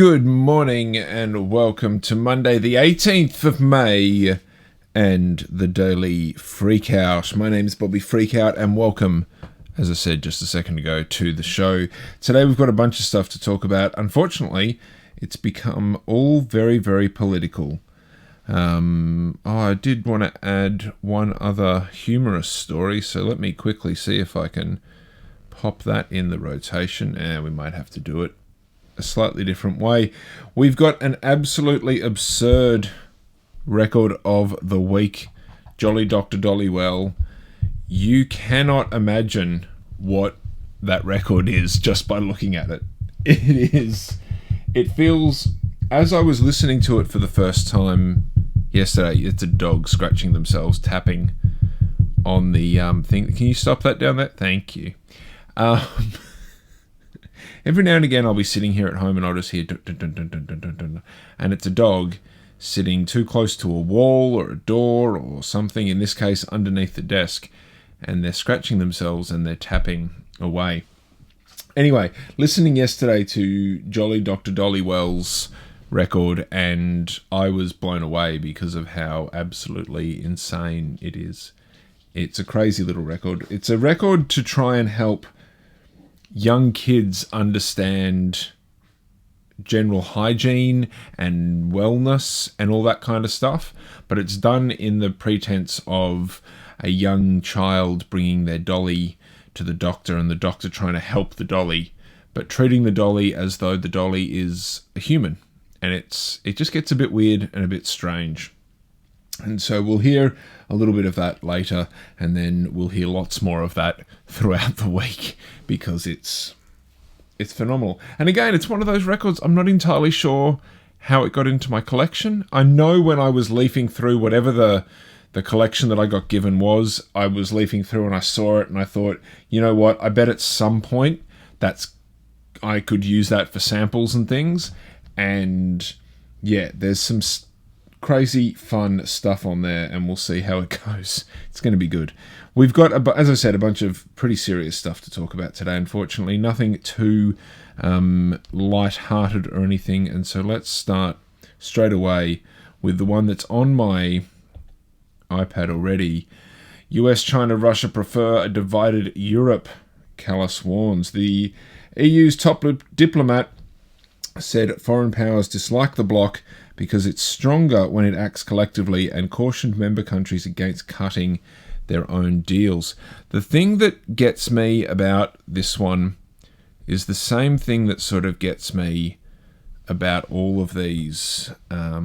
Good morning and welcome to Monday the 18th of May and the Daily Freakout. My name is Bobby Freakout and welcome, as I said just a second ago, to the show. Today we've got a bunch of stuff to talk about. Unfortunately, it's become all very, very political. I did want to add one other humorous story, so let me quickly see if I can pop that in the rotation. And we might have to do it a slightly different way. We've got an absolutely absurd record of the week. Jolly Dr. Dollywell. You cannot imagine what that record is just by looking at it. It feels, as I was listening to it for the first time yesterday, it's a dog scratching themselves, tapping on the thing. Can you stop that down there? Thank you. Every now and again, I'll be sitting here at home and I'll just hear dun, dun, dun, dun, dun, dun, dun, dun, and it's a dog sitting too close to a wall or a door or something, in this case underneath the desk, and they're scratching themselves and they're tapping away. Anyway, listening yesterday to Jolly Dr. Dollywell's record, and I was blown away because of how absolutely insane it is. It's a crazy little record. It's a record to try and help young kids understand general hygiene and wellness and all that kind of stuff, but it's done in the pretense of a young child bringing their dolly to the doctor and the doctor trying to help the dolly, but treating the dolly as though the dolly is a human. And it just gets a bit weird and a bit strange. And so we'll hear a little bit of that later, and then we'll hear lots more of that throughout the week because it's phenomenal. And again, it's one of those records, I'm not entirely sure how it got into my collection. I know when I was leafing through whatever the collection that I got given was, I was leafing through and I saw it and I thought, you know what, I bet at some point I could use that for samples and things. And yeah, there's some crazy fun stuff on there, and we'll see how it goes. It's going to be good. We've got, as I said, a bunch of pretty serious stuff to talk about today, unfortunately. Nothing too light-hearted or anything, and so let's start straight away with the one that's on my iPad already. US, China, Russia prefer a divided Europe, Callas warns. The EU's top diplomat said foreign powers dislike the bloc because it's stronger when it acts collectively, and cautioned member countries against cutting their own deals. The thing that gets me about this one is the same thing that sort of gets me about all of these. I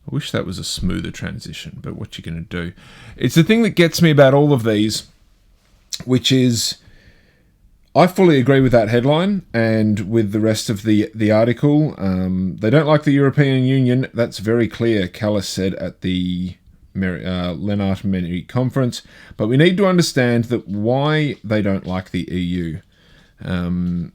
wish that was a smoother transition, but what you're going to do. It's the thing that gets me about all of these, which is, I fully agree with that headline and with the rest of the article. They don't like the European Union. That's very clear, Callas said at the Lennart Meri conference. But we need to understand that why they don't like the EU. They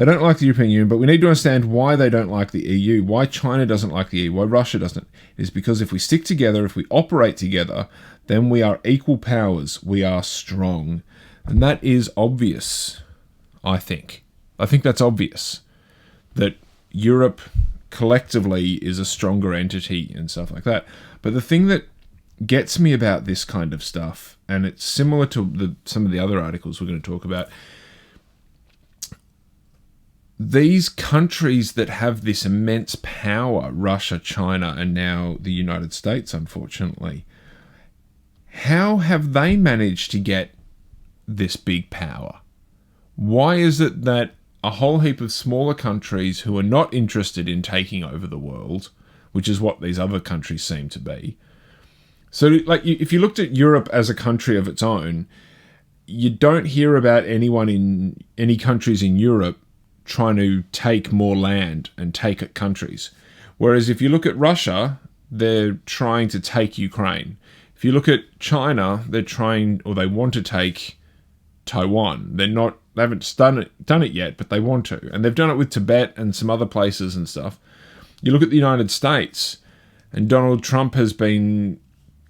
don't like the European Union, but we need to understand why they don't like the EU, why China doesn't like the EU, why Russia doesn't. It is because if we stick together, if we operate together, then we are equal powers. We are strong. And that is obvious, I think. I think that's obvious. That Europe collectively is a stronger entity and stuff like that. But the thing that gets me about this kind of stuff, and it's similar to some of the other articles we're going to talk about, these countries that have this immense power, Russia, China, and now the United States, unfortunately, how have they managed to get this big power? Why is it that a whole heap of smaller countries who are not interested in taking over the world, which is what these other countries seem to be, so like if you looked at Europe as a country of its own, you don't hear about anyone in any countries in Europe trying to take more land and take countries. Whereas if you look at Russia, they're trying to take Ukraine. If you look at China, they're trying, or they want to take Taiwan. They haven't done it yet, but they want to. And they've done it with Tibet and some other places and stuff. You look at the United States, and Donald Trump has been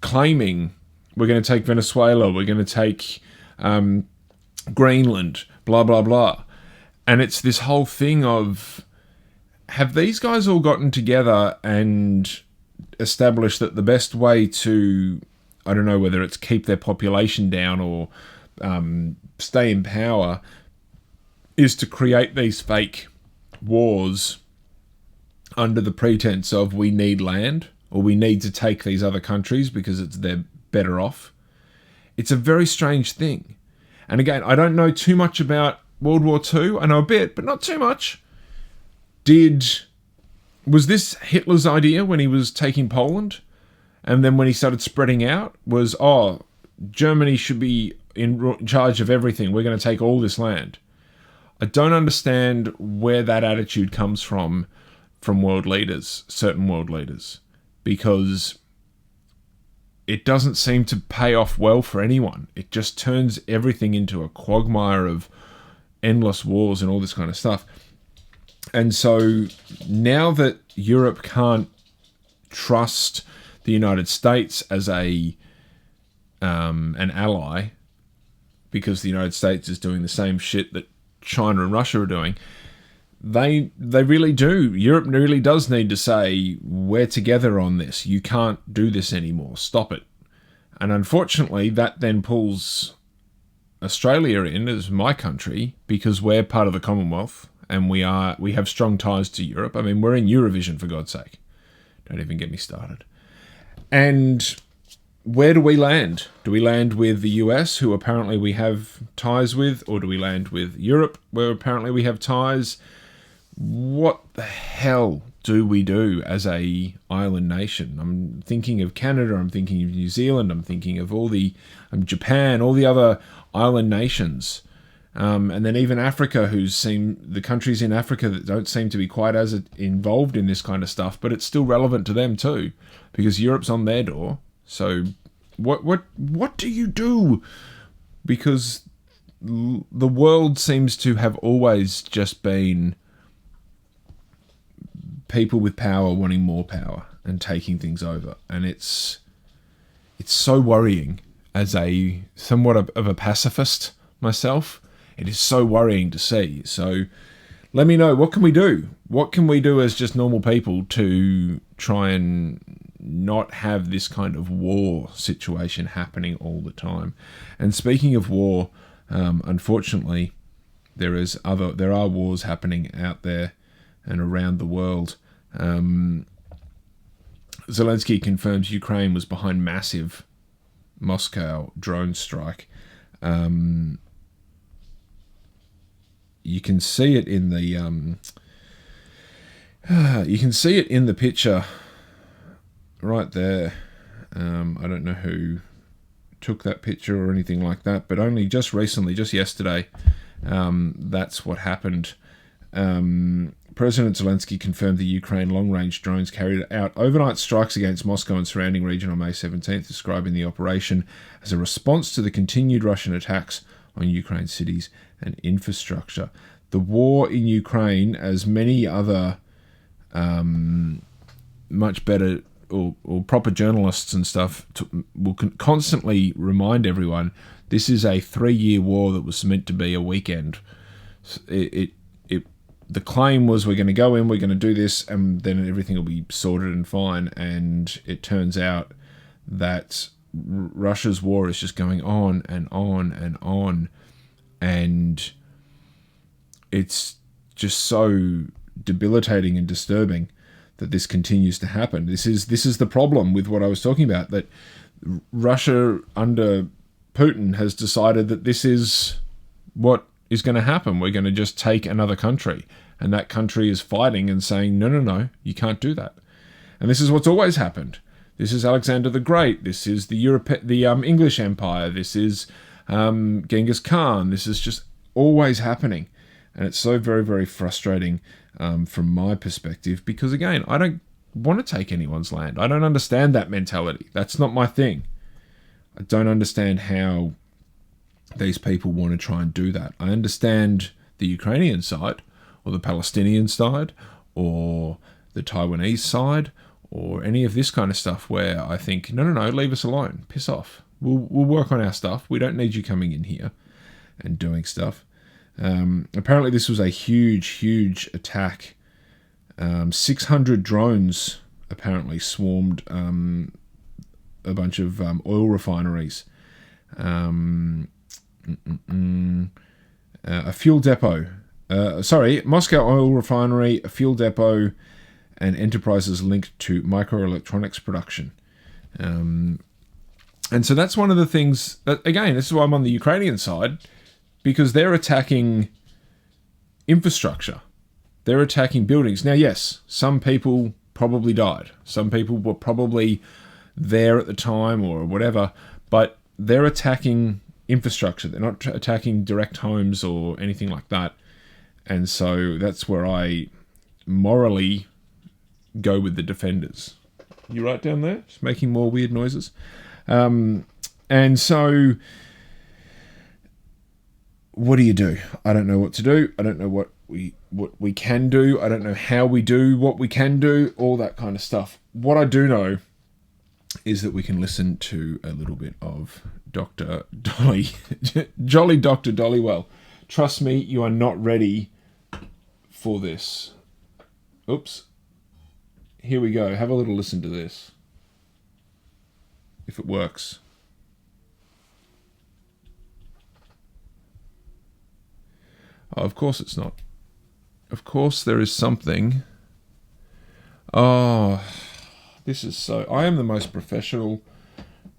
claiming we're going to take Venezuela, we're going to take Greenland, blah, blah, blah. And it's this whole thing of, have these guys all gotten together and established that the best way to, I don't know whether it's keep their population down or stay in power, is to create these fake wars under the pretense of we need land or we need to take these other countries because they're better off? It's a very strange thing. And again, I don't know too much about World War II. I know a bit, but not too much. Was this Hitler's idea when he was taking Poland? And then when he started spreading out was, Germany should be in charge of everything. We're going to take all this land. I don't understand where that attitude comes from world leaders, certain world leaders, because it doesn't seem to pay off well for anyone. It just turns everything into a quagmire of endless wars and all this kind of stuff. And so now that Europe can't trust the United States as an ally, because the United States is doing the same shit that China and Russia are doing, they really do. Europe really does need to say, we're together on this. You can't do this anymore. Stop it. And unfortunately, that then pulls Australia in as my country, because we're part of the Commonwealth and we have strong ties to Europe. I mean, we're in Eurovision, for God's sake. Don't even get me started. And where do we land? Do we land with the US, who apparently we have ties with, or do we land with Europe, where apparently we have ties? What the hell do we do as a island nation? I'm thinking of Canada, I'm thinking of New Zealand, I'm thinking of all the Japan, all the other island nations, and then even Africa, the countries in Africa that don't seem to be quite as involved in this kind of stuff, but it's still relevant to them too, because Europe's on their door. So what do you do? Because the world seems to have always just been people with power wanting more power and taking things over. And it's so worrying as somewhat of a pacifist myself. It is so worrying to see. So let me know, what can we do? What can we do as just normal people to try and not have this kind of war situation happening all the time? And speaking of war, unfortunately, there are wars happening out there and around the world. Zelensky confirms Ukraine was behind massive Moscow drone strike. You can see it in the picture right there. I don't know who took that picture or anything like that, but only just recently, just yesterday, that's what happened. President Zelensky confirmed the Ukraine long-range drones carried out overnight strikes against Moscow and surrounding region on May 17th, describing the operation as a response to the continued Russian attacks on Ukraine's cities and infrastructure. The war in Ukraine, as many other much better or proper journalists and stuff will constantly remind everyone, this is a 3-year war that was meant to be a weekend. The claim was, we're going to go in, we're going to do this, and then everything will be sorted and fine. And it turns out that Russia's war is just going on and on and on. And it's just so debilitating and disturbing that this continues to happen. This is the problem with what I was talking about, that Russia under Putin has decided that this is what is going to happen. We're going to just take another country, and that country is fighting and saying, no, you can't do that. And this is what's always happened. This is Alexander the Great. This is the English Empire. This is Genghis Khan. This is just always happening. And it's so very, very frustrating from my perspective, because, again, I don't want to take anyone's land. I don't understand that mentality. That's not my thing. I don't understand how these people want to try and do that. I understand the Ukrainian side, or the Palestinian side, or the Taiwanese side, or any of this kind of stuff, where I think, no, leave us alone. Piss off. We'll work on our stuff. We don't need you coming in here. and doing stuff. Apparently this was a huge attack. 600 drones apparently swarmed a bunch of oil refineries. A fuel depot. Moscow oil refinery, a fuel depot, and enterprises linked to microelectronics production. And so that's one of the things that, again, this is why I'm on the Ukrainian side, because they're attacking infrastructure. They're attacking buildings. Now, yes, some people probably died. Some people were probably there at the time or whatever, but they're attacking infrastructure. They're not attacking direct homes or anything like that. And so that's where I morally go with the defenders. You right down there? Just making more weird noises. And so what do you do? I don't know what to do. I don't know what we can do. I don't know how we do what we can do, all that kind of stuff. What I do know is that we can listen to a little bit of Dr. Dolly, Jolly Dr. Dollywell. Trust me, you are not ready for this. Oops. Here we go. Have a little listen to this. If it works. Oh, of course it's not. Of course there is something. Oh, this is so... I am the most professional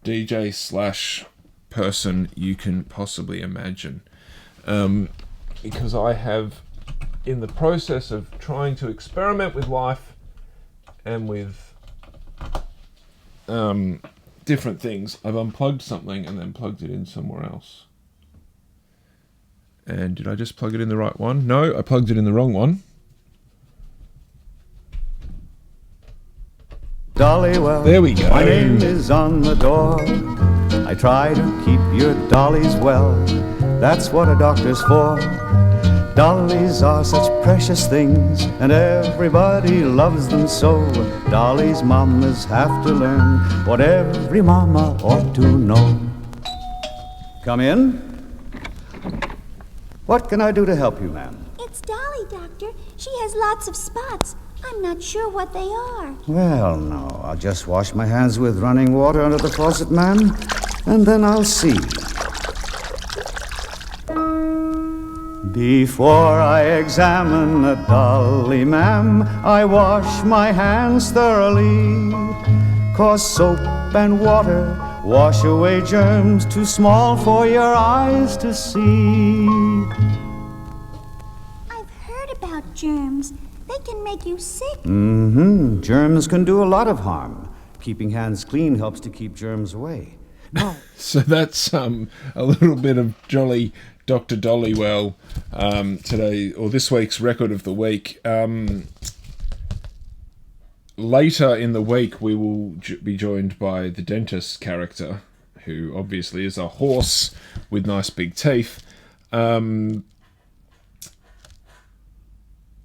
DJ / person you can possibly imagine. Because I have, in the process of trying to experiment with life and with different things, I've unplugged something and then plugged it in somewhere else. And did I just plug it in the right one? No, I plugged it in the wrong one. Dollywell, there we go. My name is on the door. I try to keep your dollies well. That's what a doctor's for. Dollies are such precious things, and everybody loves them so. Dollies mamas have to learn what every mama ought to know. Come in. What can I do to help you, ma'am? It's Dolly, Doctor. She has lots of spots. I'm not sure what they are. Well, no, I'll just wash my hands with running water under the faucet, ma'am, and then I'll see. Before I examine a dolly, ma'am, I wash my hands thoroughly. 'Cause soap and water wash away germs too small for your eyes to see. I've heard about germs. They can make you sick. Germs can do a lot of harm. Keeping hands clean helps to keep germs away. No. So that's a little bit of Jolly Dr. Dollywell today, or this week's record of the week. Later in the week, we will be joined by the dentist character, who obviously is a horse with nice big teeth.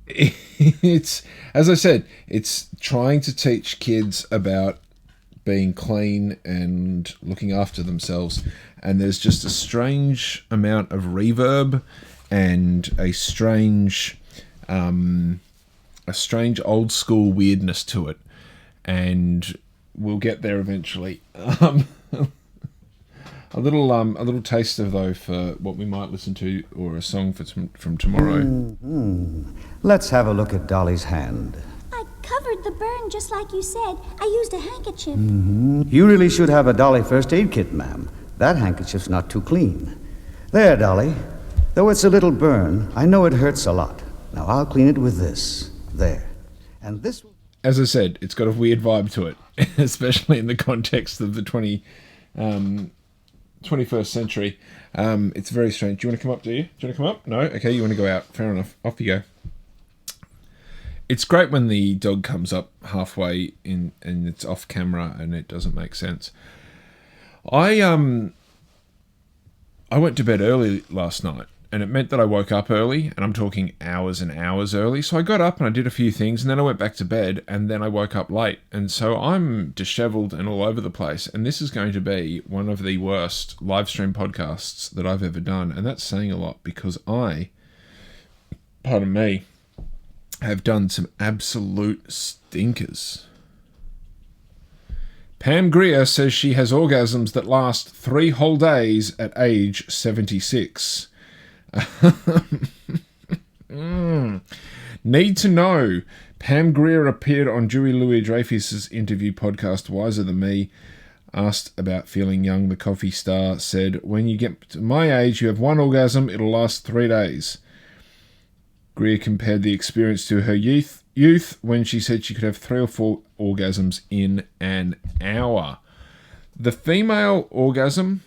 It's, as I said, it's trying to teach kids about being clean and looking after themselves, and there's just a strange amount of reverb and a strange old school weirdness to it, and we'll get there eventually. A little taster though for what we might listen to, or a song from tomorrow. Let's have a look at Dolly's hand. I covered the burn just like you said. I used a handkerchief. You really should have a Dolly first aid kit, ma'am. That handkerchief's not too clean. There, Dolly. Though it's a little burn, I know it hurts a lot. Now I'll clean it with this. There. And this... As I said, it's got a weird vibe to it, especially in the context of the 21st century. It's very strange. Do you want to come up, do you? Do you want to come up? No? Okay, you want to go out. Fair enough. Off you go. It's great when the dog comes up halfway in and it's off camera and it doesn't make sense. I went to bed early last night, and it meant that I woke up early, and I'm talking hours and hours early. So I got up and I did a few things, and then I went back to bed, and then I woke up late. And so I'm disheveled and all over the place. And this is going to be one of the worst live stream podcasts that I've ever done. And that's saying a lot, because I, pardon me, have done some absolute stinkers. Pam Grier says she has orgasms that last 3 whole days at age 76. Need to know. Pam Grier appeared on Julie Louis-Dreyfus's interview podcast Wiser Than Me. Asked about feeling young, the coffee star said, "When you get to my age, you have 1 orgasm, it'll last 3 days." Grier compared the experience to her youth when she said she could have 3 or 4 orgasms in an hour. The female orgasm,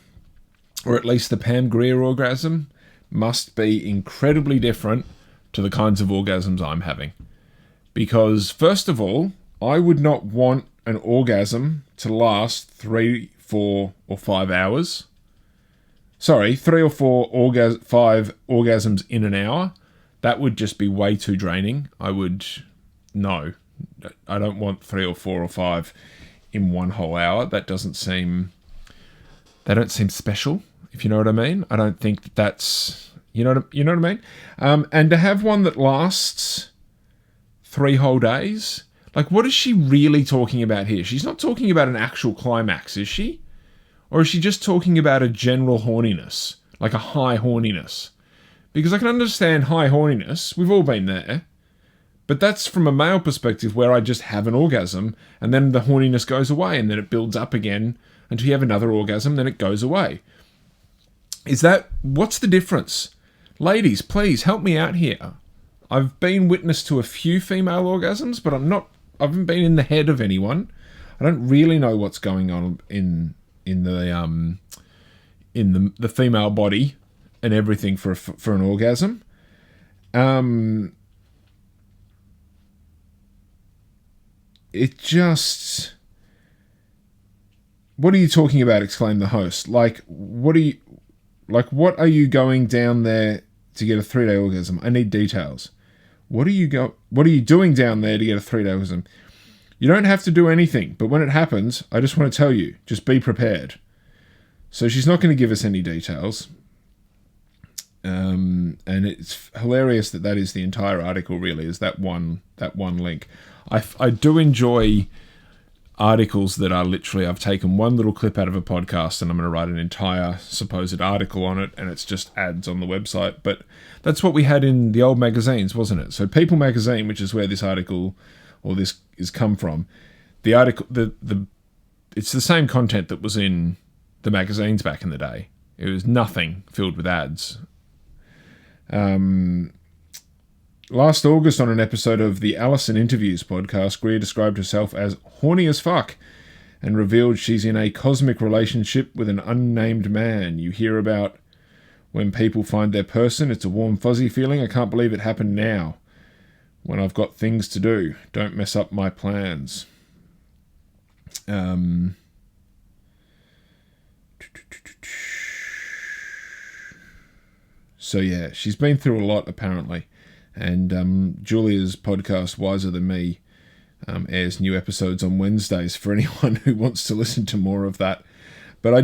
or at least the Pam Grier orgasm, must be incredibly different to the kinds of orgasms I'm having. Because, first of all, I would not want an orgasm to last 3, 4, or 5 hours. Sorry, 3 or 4 5 orgasms in an hour. That would just be way too draining. I don't want 3 or 4 or 5 in 1 whole hour. They don't seem special, if you know what I mean. I don't think that's, you know what I mean? And to have one that lasts 3 whole days, like, what is she really talking about here? She's not talking about an actual climax, is she? Or is she just talking about a general horniness, like a high horniness? Because I can understand high horniness. We've all been there. But that's from a male perspective, where I just have an orgasm and then the horniness goes away and then it builds up again until you have another orgasm, then it goes away. What's the difference? Ladies, please help me out here. I've been witness to a few female orgasms, but I haven't been in the head of anyone. I don't really know what's going on in the female body and everything for an orgasm. It just... What are you talking about? Exclaimed the host. What are you going down there to get a 3-day orgasm? I need details. What are you doing down there to get a 3-day orgasm? You don't have to do anything, but when it happens, I just want to tell you, just be prepared. So she's not going to give us any details. And it's hilarious that is the entire article, really, is that one link. I do enjoy articles that are literally, I've taken one little clip out of a podcast and I'm going to write an entire supposed article on it, and it's just ads on the website. But that's what we had in the old magazines, wasn't it? So People magazine, which is where this article or this is come from, the article, it's the same content that was in the magazines back in the day. It was nothing filled with ads. Last August, on an episode of the Allison Interviews podcast, Grier described herself as horny as fuck and revealed she's in a cosmic relationship with an unnamed man. You hear about when people find their person. It's a warm, fuzzy feeling. I can't believe it happened now, when I've got things to do. Don't mess up my plans. So yeah, she's been through a lot, apparently. And Julia's podcast, Wiser Than Me, airs new episodes on Wednesdays for anyone who wants to listen to more of that. But I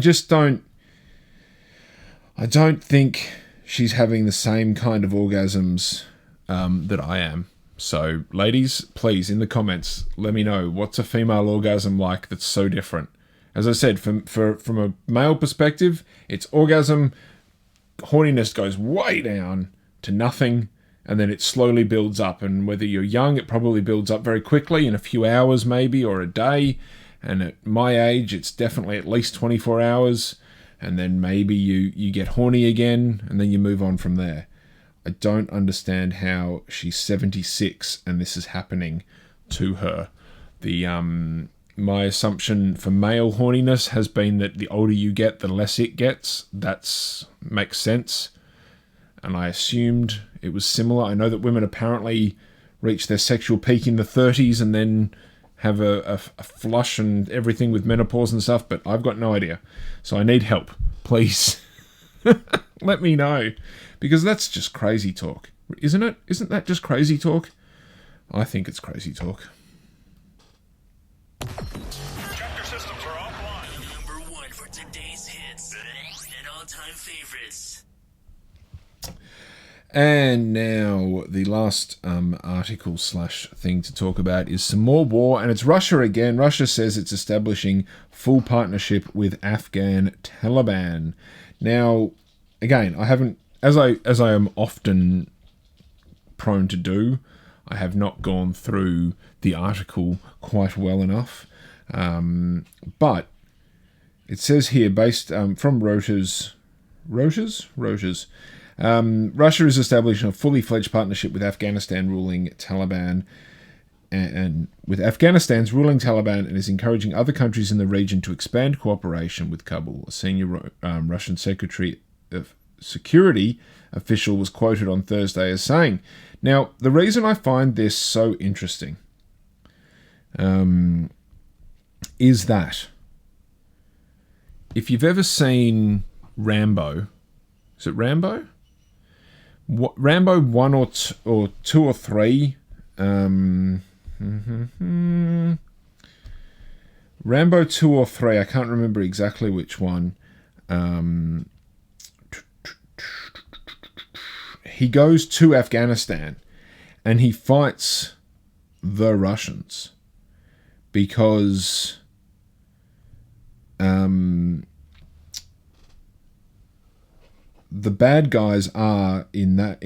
don't think she's having the same kind of orgasms that I am. So, ladies, please, in the comments, let me know, what's a female orgasm like that's so different? As I said, from a male perspective, it's orgasm, horniness goes way down to nothing, and then it slowly builds up. And whether you're young, it probably builds up very quickly, in a few hours maybe, or a day. And at my age, it's definitely at least 24 hours. And then maybe you get horny again, and then you move on from there. I don't understand how she's 76 and this is happening to her. My assumption for male horniness has been that the older you get, the less it gets. That makes sense. And I assumed it was similar. I know that women apparently reach their sexual peak in the 30s and then have a flush and everything with menopause and stuff, but I've got no idea. So I need help. Please Let me know, because that's just crazy talk, isn't it? Isn't that just crazy talk? I think it's crazy talk. Chapter systems are offline. Number one for today's hits and all-time favorites. And now the last article / thing to talk about is some more war, and it's Russia again. Russia says it's establishing full partnership with Afghan Taliban. Now, again, I haven't, as I am often prone to do, I have not gone through the article quite well enough. But it says here, based from Reuters, Russia is establishing a fully fledged partnership with Afghanistan ruling Taliban and with Afghanistan's ruling Taliban, and is encouraging other countries in the region to expand cooperation with Kabul. A senior Russian Secretary of Security official was quoted on Thursday as saying, now, the reason I find this so interesting is that if you've ever seen Rambo, is it Rambo? Rambo 1 or 2 or 3? Rambo 2 or 3, I can't remember exactly which one. He goes to Afghanistan and he fights the Russians because the bad guys are the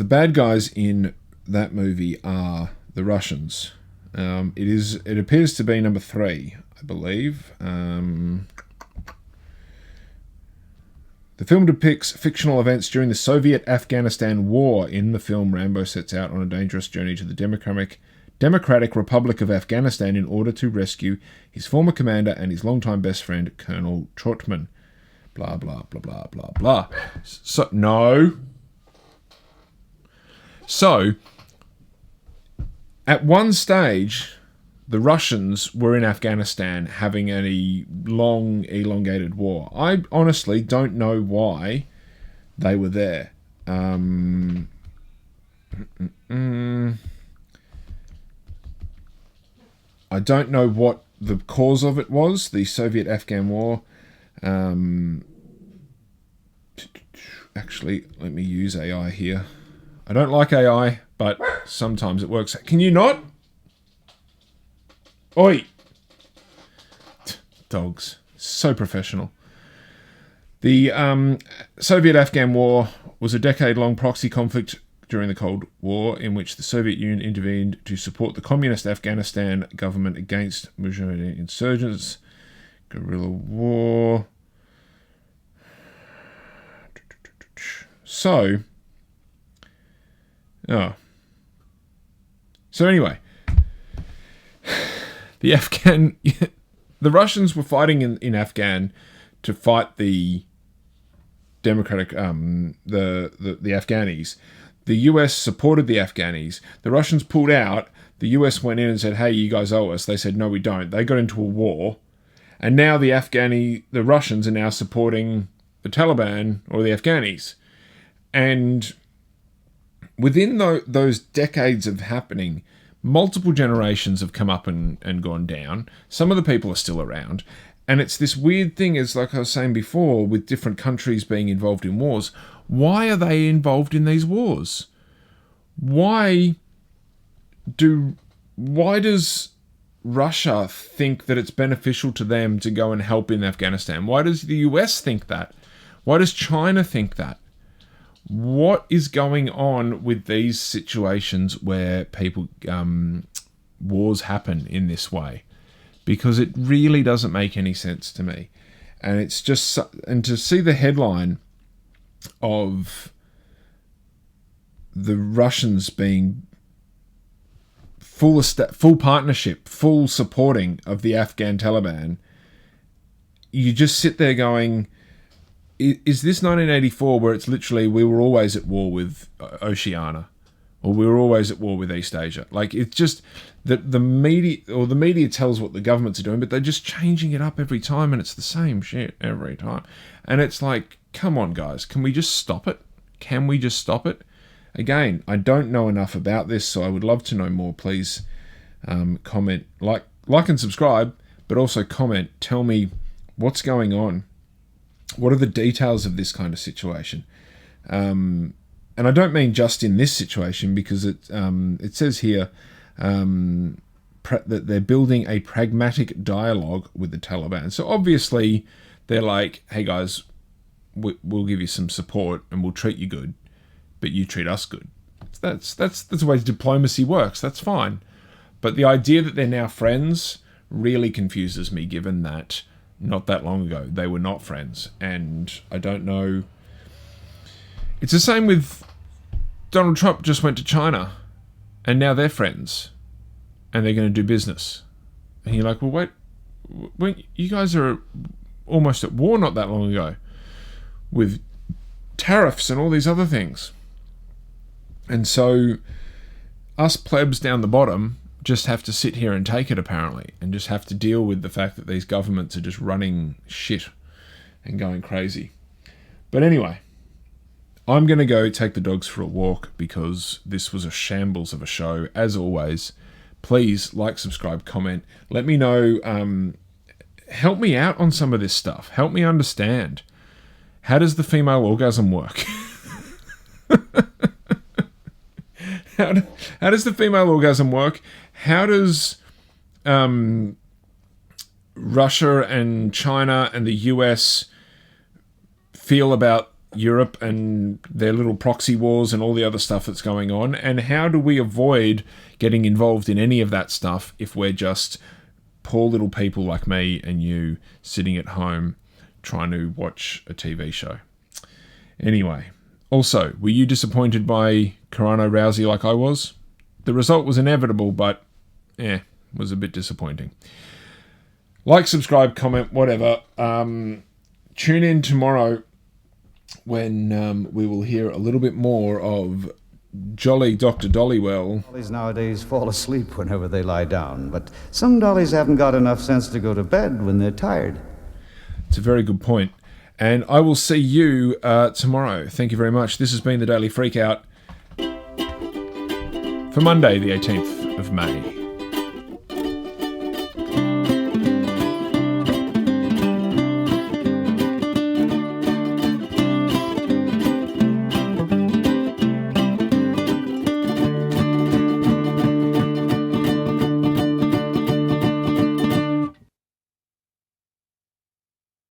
bad guys in that movie are the Russians. It appears to be number 3, I believe. The film depicts fictional events during the Soviet-Afghanistan War. In the film, Rambo sets out on a dangerous journey to the Democratic Republic of Afghanistan in order to rescue his former commander and his longtime best friend, Colonel Trotman. Blah, blah, blah, blah, blah, blah. So, at one stage, the Russians were in Afghanistan having a long, elongated war. I honestly don't know why they were there. I don't know what the cause of it was, the Soviet-Afghan War. Actually, let me use AI here. I don't like AI, but sometimes it works. Can you not? Oi! Dogs. So professional. The Soviet-Afghan War was a decade-long proxy conflict during the Cold War in which the Soviet Union intervened to support the communist Afghanistan government against Mujahideen insurgents. Guerrilla war. So anyway, the Russians were fighting in Afghan to fight the Democratic, the Afghanis. The US supported the Afghanis. The Russians pulled out. The US went in and said, hey, you guys owe us. They said, no, we don't. They got into a war. And now the Russians are now supporting the Taliban or the Afghanis. And within those decades of happening, multiple generations have come up and gone down. Some of the people are still around. And it's this weird thing, as like I was saying before, with different countries being involved in wars. Why are they involved in these wars? Why does Russia think that it's beneficial to them to go and help in Afghanistan? Why does the US think that? Why does China think that? What is going on with these situations where people wars happen in this way? Because it really doesn't make any sense to me. And it's just, and to see the headline of the Russians being full partnership, full supporting of the Afghan Taliban, you just sit there going, is this 1984 where it's literally we were always at war with Oceania? or we were always at war with East Asia. Like, it's just that the media tells what the governments are doing, but they're just changing it up every time, and it's the same shit every time. And it's like, come on, guys, can we just stop it? Can we just stop it? Again, I don't know enough about this, so I would love to know more. Please comment, like and subscribe, but also comment. Tell me what's going on. What are the details of this kind of situation? And I don't mean just in this situation, because it says here that they're building a pragmatic dialogue with the Taliban. So obviously they're like, hey guys, we'll give you some support and we'll treat you good, but you treat us good. That's the way diplomacy works. That's fine. But the idea that they're now friends really confuses me, given that not that long ago they were not friends. And I don't know. It's the same with Donald Trump just went to China and now they're friends and they're going to do business. And you're like, well, wait, you guys are almost at war not that long ago with tariffs and all these other things. And so us plebs down the bottom just have to sit here and take it, apparently, and just have to deal with the fact that these governments are just running shit and going crazy. But anyway, I'm going to go take the dogs for a walk because this was a shambles of a show. As always, please like, subscribe, comment. Let me know. Help me out on some of this stuff. Help me understand. How does the female orgasm work? How does the female orgasm work? How does Russia and China and the US feel about Europe and their little proxy wars and all the other stuff that's going on? And how do we avoid getting involved in any of that stuff if we're just poor little people like me and you sitting at home trying to watch a TV show? Anyway, also, were you disappointed by Carano Rousey like I was? The result was inevitable, but was a bit disappointing. Like, subscribe, comment, whatever. Tune in tomorrow when we will hear a little bit more of jolly Dr. Dollywell. Dollies nowadays fall asleep whenever they lie down, but some dollies haven't got enough sense to go to bed when they're tired. It's a very good point. And I will see you tomorrow. Thank you very much. This has been the Daily Freakout for Monday, the 18th of May.